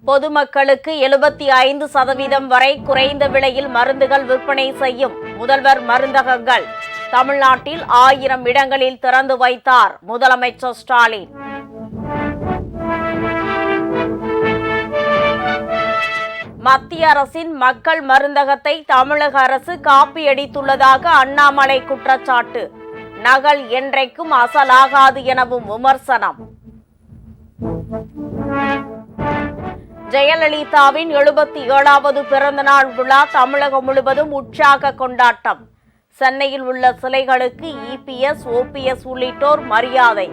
பொதுமக்களுக்கு 75% வரை குறைந்த விலையில் மருந்துகள் விற்பனை செய்யும் முதல்வர் மருந்தகங்கள். தமிழ்நாட்டில் 1000 இடங்களில் திறந்து வைத்தார் முதலமைச்சர் ஸ்டாலின். மத்திய அரசின் மக்கள் மருந்தகத்தை தமிழக அரசு காப்பியடித்துள்ளதாக அண்ணாமலை குற்றச்சாட்டு. நகல் என்றைக்கும் அசலாகாது எனவும் விமர்சனம். ஜெயலலிதாவின் 77வது பிறந்தநாள் விழா தமிழகம் முழுவதும் உற்சாக கொண்டாட்டம். சென்னையில் உள்ள சிலைகளுக்கு EPS, OPS உள்ளிட்டோர் மரியாதை.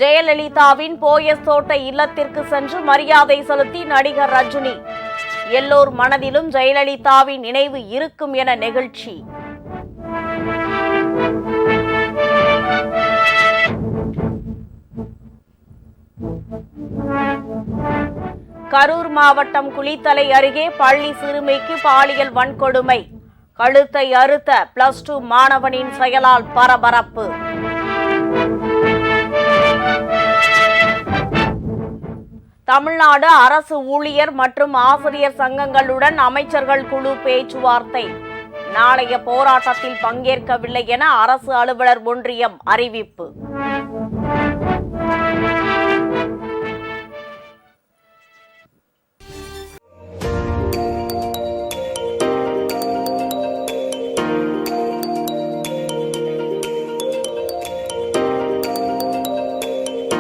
ஜெயலலிதாவின் போயஸ் தோட்ட இல்லத்திற்கு சென்று மரியாதை செலுத்தி நடிகர் ரஜினி. எல்லோர் மனதிலும் ஜெயலலிதாவின் நினைவு இருக்கும் என நெகிழ்ச்சி. கரூர் மாவட்டம் குளித்தலை அருகே பள்ளி சிறுமிக்கு பாலியல் வன்கொடுமை. கழுத்தை அறுத்த +2 மாணவனின் செயலால் பரபரப்பு. தமிழ்நாடு அரசு ஊழியர் மற்றும் ஆசிரியர் சங்கங்களுடன் அமைச்சர்கள் குழு பேச்சுவார்த்தை. நாளைய போராட்டத்தில் பங்கேற்கவில்லை என அரசு அலுவலர் ஒன்றியம் அறிவிப்பு.